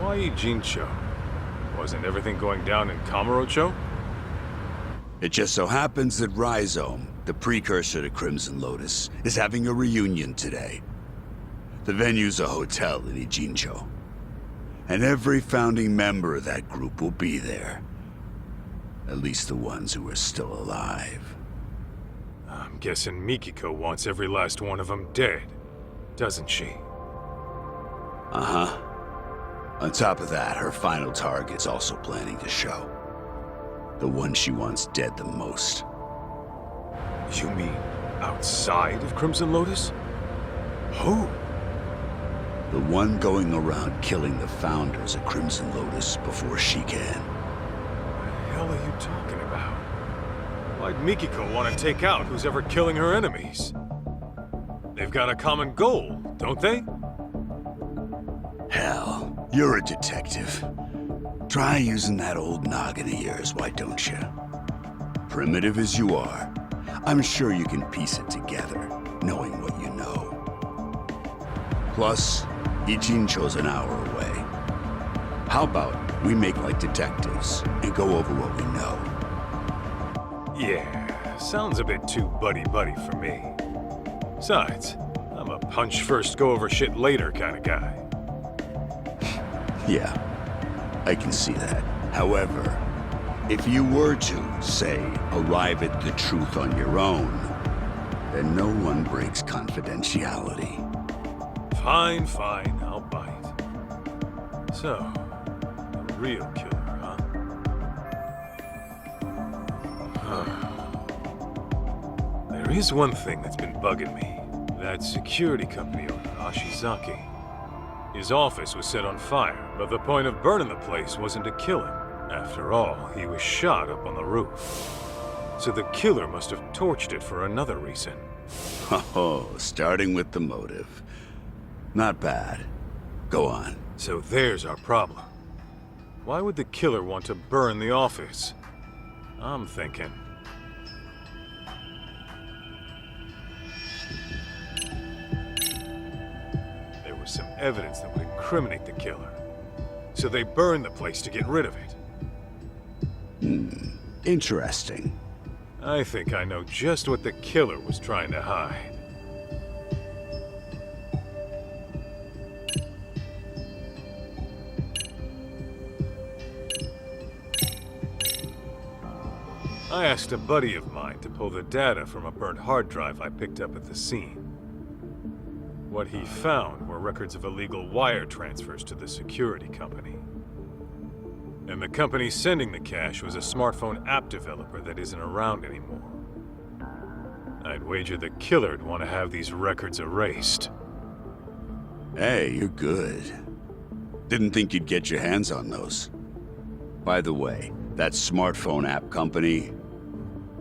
Why Ijincho? Wasn't everything going down in Kamurocho? It just so happens that Rhizome, the precursor to Crimson Lotus, is having a reunion today. The venue's a hotel in Ijincho. And every founding member of that group will be there. At least the ones who are still alive. I'm guessing Mikiko wants every last one of them dead, doesn't she? Uh-huh. On top of that, her final target's also planning to show. The one she wants dead the most. You mean outside of Crimson Lotus? Who? The one going around killing the founders of Crimson Lotus before she can. What the hell are you talking about? Why'd Mikiko want to take out who's ever killing her enemies? They've got a common goal, don't they? Hell, you're a detective. Try using that old noggin of yours, why don't you? Primitive as you are, I'm sure you can piece it together, knowing what you know. Plus, Ijincho's an hour away. How about we make like detectives and go over what we know? Yeah, sounds a bit too buddy-buddy for me. Besides, I'm a punch-first, go-over-shit later kind of guy. Yeah, I can see that. However, if you were to, say, arrive at the truth on your own, then no one breaks confidentiality. Fine, fine, I'll bite. So, the real killer, huh? There is one thing that's been bugging me. That security company owner, Ashizaki. His office was set on fire, but the point of burning the place wasn't to kill him. After all, he was shot up on the roof. So the killer must have torched it for another reason. Oh, starting with the motive. Not bad. Go on. So there's our problem. Why would the killer want to burn the office? I'm thinking... there was some evidence that would incriminate the killer. So they burned the place to get rid of it. Interesting. I think I know just what the killer was trying to hide. I asked a buddy of mine to pull the data from a burnt hard drive I picked up at the scene. What he found were records of illegal wire transfers to the security company. And the company sending the cash was a smartphone app developer that isn't around anymore. I'd wager the killer'd want to have these records erased. Hey, you're good. Didn't think you'd get your hands on those. By the way, that smartphone app company...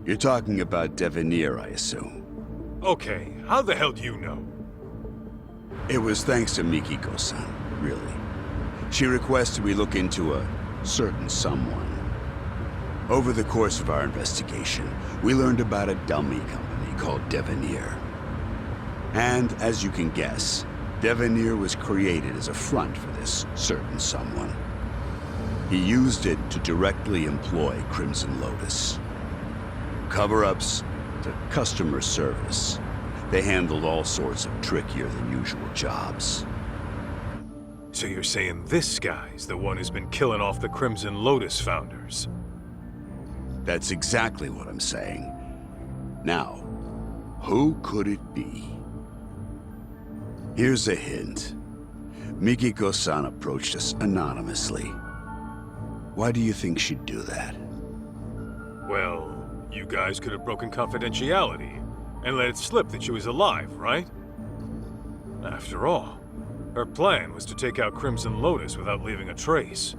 You're talking about Devenir, I assume. Okay, how the hell do you know? It was thanks to Mikiko-san, really. She requested we look into a certain someone. Over the course of our investigation, we learned about a dummy company called Devenir. And, as you can guess, Devenir was created as a front for this certain someone. He used it to directly employ Crimson Lotus. Cover-ups to customer service. They handled all sorts of trickier than usual jobs. So you're saying this guy's the one who's been killing off the Crimson Lotus founders? That's exactly what I'm saying. Now, who could it be? Here's a hint. Mikiko-san approached us anonymously. Why do you think she'd do that? Well, you guys could have broken confidentiality and let it slip that she was alive, right? After all, her plan was to take out Crimson Lotus without leaving a trace.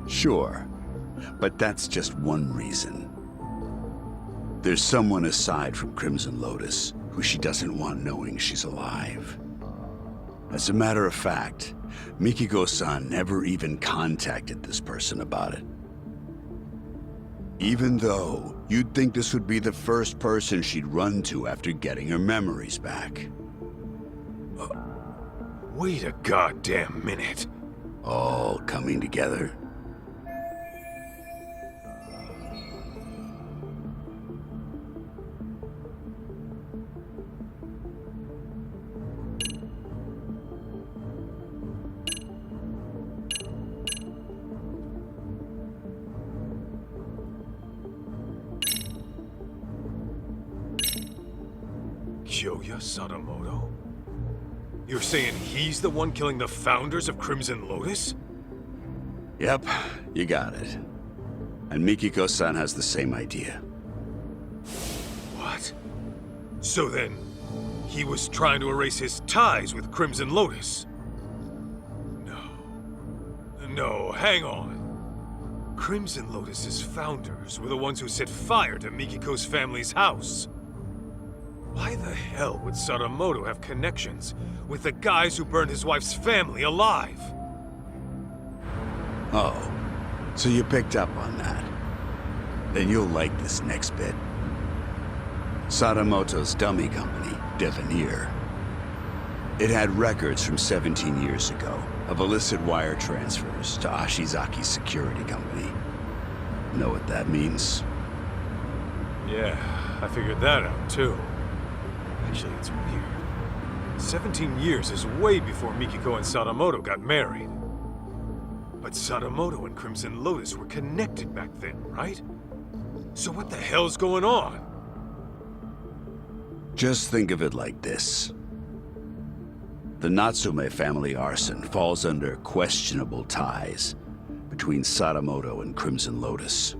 Sure, but that's just one reason. There's someone aside from Crimson Lotus who she doesn't want knowing she's alive. As a matter of fact, Mikiko-san never even contacted this person about it. Even though you'd think this would be the first person she'd run to after getting her memories back. Wait a goddamn minute. all coming together. Kyoya Sadamoto? You're saying he's the one killing the founders of Crimson Lotus? Yep, you got it. And Mikiko-san has the same idea. What? So then, he was trying to erase his ties with Crimson Lotus? No. No, hang on. Crimson Lotus's founders were the ones who set fire to Mikiko's family's house. Why the hell would Sadamoto have connections with the guys who burned his wife's family alive? Oh, so you picked up on that. Then you'll like this next bit. Sadamoto's dummy company, Devenir. It had records from 17 years ago of illicit wire transfers to Ashizaki's security company. Know what that means? Yeah, I figured that out too. Actually, it's weird. 17 years is way before Mikiko and Sadamoto got married. But Sadamoto and Crimson Lotus were connected back then, right? So what the hell's going on? Just think of it like this. The Natsume family arson falls under questionable ties between Sadamoto and Crimson Lotus.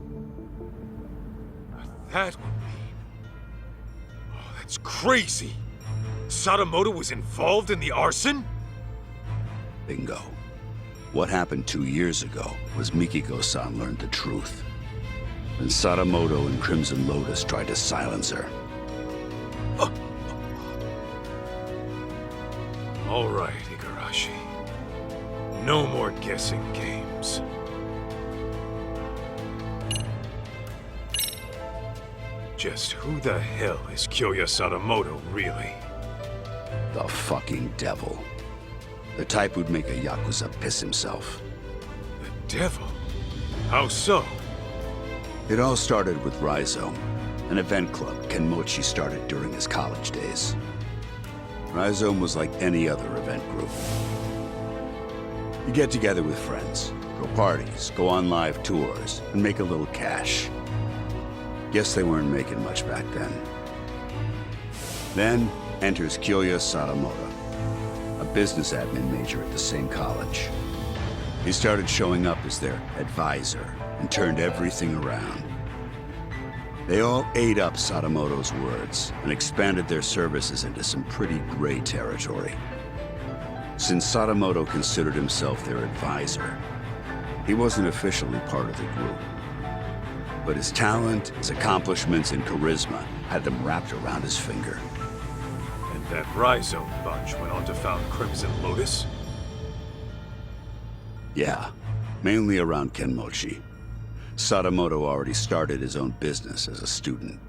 That would mean... Oh, that's crazy! Sadamoto was involved in the arson? Bingo. What happened 2 years ago was Mikiko-san learned the truth. And Sadamoto and Crimson Lotus tried to silence her. All right, Igarashi. No more guessing games. Just who the hell is Kyoya Sadamoto, really? The fucking devil. The type who'd make a Yakuza piss himself. The devil? How so? It all started with Rhizome, an event club Kenmochi started during his college days. Rhizome was like any other event group. You get together with friends, throw parties, go on live tours, and make a little cash. Guess they weren't making much back then. Then enters Kyoya Sadamoto, a business admin major at the same college. He started showing up as their advisor and turned everything around. They all ate up Sadamoto's words and expanded their services into some pretty gray territory. Since Sadamoto considered himself their advisor, he wasn't officially part of the group. But his talent, his accomplishments, and charisma had them wrapped around his finger. And that Rhizome bunch went on to found Crimson Lotus? Yeah, mainly around Kenmochi. Sadamoto already started his own business as a student.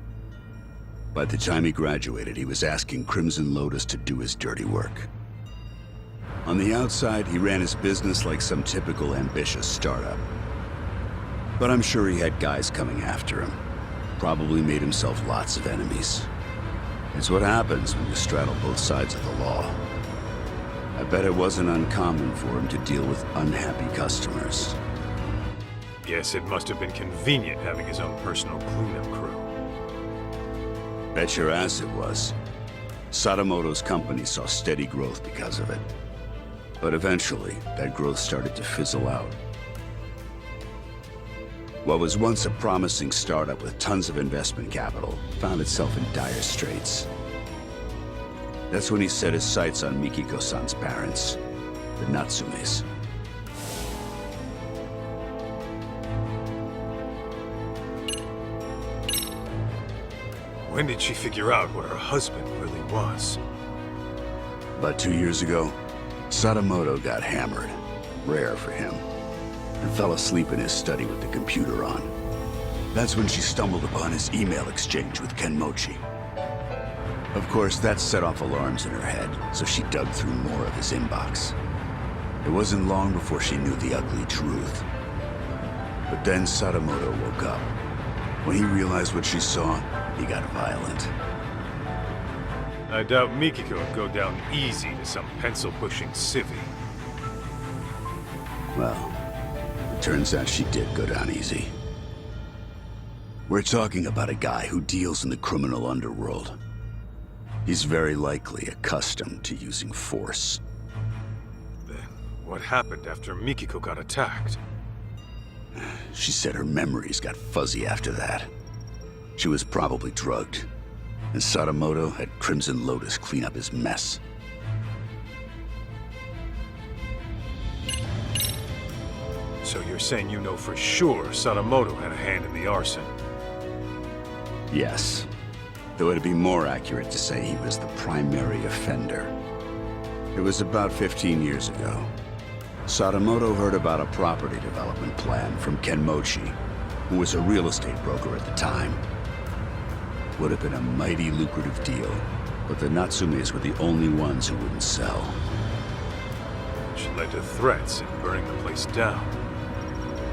By the time he graduated, he was asking Crimson Lotus to do his dirty work. On the outside, he ran his business like some typical ambitious startup. But I'm sure he had guys coming after him. Probably made himself lots of enemies. It's what happens when you straddle both sides of the law. I bet it wasn't uncommon for him to deal with unhappy customers. Guess it must have been convenient having his own personal cleanup crew. Bet your ass it was. Sadamoto's company saw steady growth because of it. But eventually, that growth started to fizzle out. What was once a promising startup with tons of investment capital found itself in dire straits. That's when he set his sights on Mikiko-san's parents, the Natsumes. When did she figure out what her husband really was? About 2 years ago, Sadamoto got hammered, rare for him, and fell asleep in his study with the computer on. That's when she stumbled upon his email exchange with Kenmochi. Of course, that set off alarms in her head, so she dug through more of his inbox. It wasn't long before she knew the ugly truth. But then Sadamoto woke up. When he realized what she saw, he got violent. I doubt Mikiko would go down easy to some pencil-pushing civvy. Well, it turns out she did go down easy. We're talking about a guy who deals in the criminal underworld. He's very likely accustomed to using force. Then, what happened after Mikiko got attacked? She said her memories got fuzzy after that. She was probably drugged, and Sadamoto had Crimson Lotus clean up his mess. So you're saying you know for sure Sadamoto had a hand in the arson? Yes. Though it'd be more accurate to say he was the primary offender. It was about 15 years ago. Sadamoto heard about a property development plan from Kenmochi, who was a real estate broker at the time. Would have been a mighty lucrative deal, but the Natsumes were the only ones who wouldn't sell. Which led to threats and burning the place down.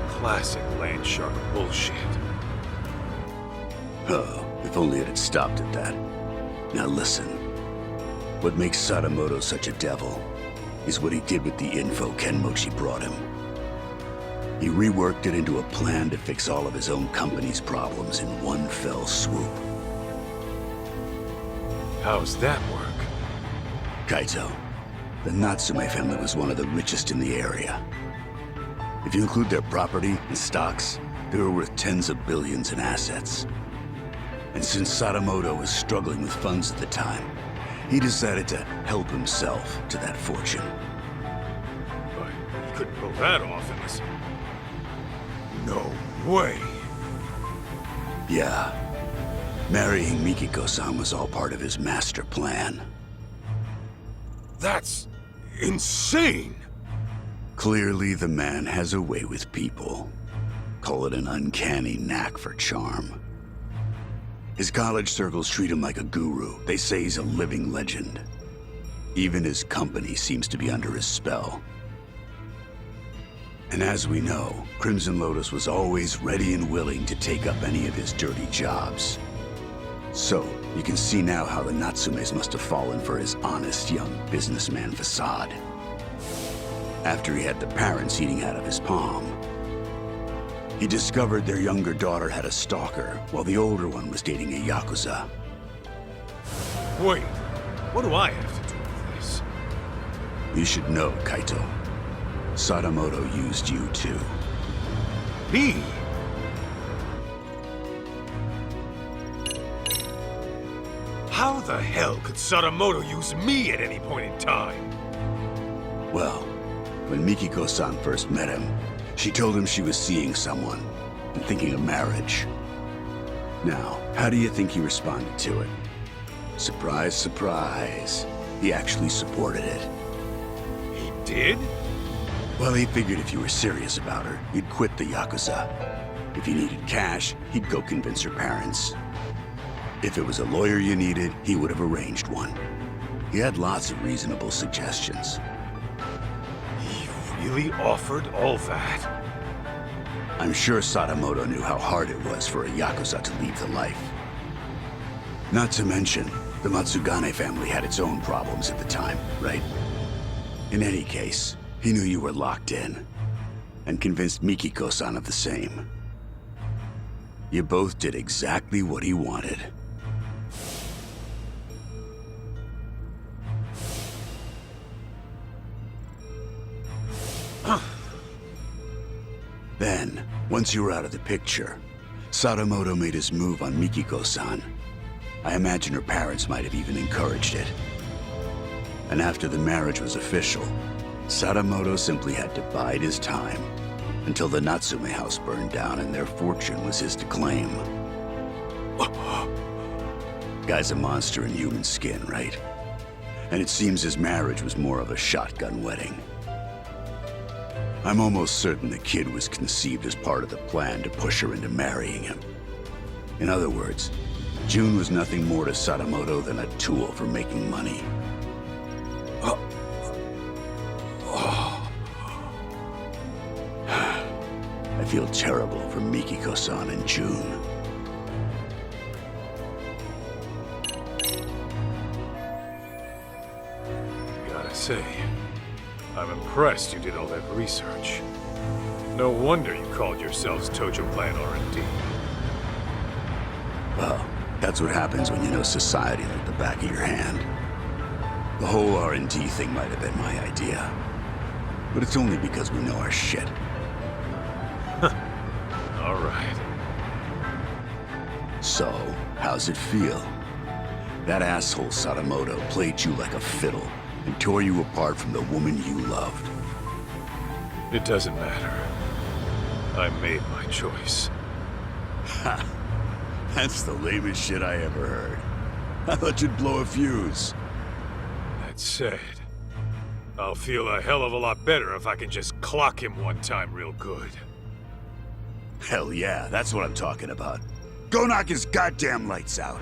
Classic land shark bullshit. Oh, if only it had stopped at that. Now listen. What makes Sadamoto such a devil is what he did with the info Kenmochi brought him. He reworked it into a plan to fix all of his own company's problems in one fell swoop. How's that work? Kaito, the Natsume family was one of the richest in the area. If you include their property and stocks, they were worth tens of billions in assets. And since Sadamoto was struggling with funds at the time, he decided to help himself to that fortune. But he couldn't pull that off in this... No way! Yeah. Marrying Mikiko-san was all part of his master plan. That's... insane! Clearly, the man has a way with people. Call it an uncanny knack for charm. His college circles treat him like a guru. They say he's a living legend. Even his company seems to be under his spell. And as we know, Crimson Lotus was always ready and willing to take up any of his dirty jobs. So, you can see now how the Natsumes must have fallen for his honest young businessman facade. After he had the parents eating out of his palm, he discovered their younger daughter had a stalker, while the older one was dating a Yakuza. Wait, what do I have to do with this? You should know, Kaito. Sadamoto used you too. Me? How the hell could Sadamoto use me at any point in time? Well, when Mikiko-san first met him, she told him she was seeing someone and thinking of marriage. Now, how do you think he responded to it? Surprise, surprise. He actually supported it. He did? Well, he figured if you were serious about her, you'd quit the Yakuza. If you needed cash, he'd go convince her parents. If it was a lawyer you needed, he would have arranged one. He had lots of reasonable suggestions. He really offered all that? I'm sure Sadamoto knew how hard it was for a Yakuza to leave the life. Not to mention, the Matsugane family had its own problems at the time, right? In any case, he knew you were locked in, and convinced Mikiko-san of the same. You both did exactly what he wanted. Then, once you were out of the picture, Sadamoto made his move on Mikiko-san. I imagine her parents might have even encouraged it. And after the marriage was official, Sadamoto simply had to bide his time until the Natsume house burned down and their fortune was his to claim. Guy's a monster in human skin, right? And it seems his marriage was more of a shotgun wedding. I'm almost certain the kid was conceived as part of the plan to push her into marrying him. In other words, June was nothing more to Sadamoto than a tool for making money. feel terrible for Mikiko-san and June. Gotta say, I'm impressed you did all that research. No wonder you called yourselves Tojo Clan R&D. Well, that's what happens when you know society like the back of your hand. The whole R&D thing might have been my idea. But it's only because we know our shit. All right. So, how's it feel? That asshole Sadamoto played you like a fiddle and tore you apart from the woman you loved. It doesn't matter. I made my choice. Ha! That's the lamest shit I ever heard. I thought you'd blow a fuse. That said, I'll feel a hell of a lot better if I can just clock him one time real good. Hell yeah, that's what I'm talking about. Go knock his goddamn lights out.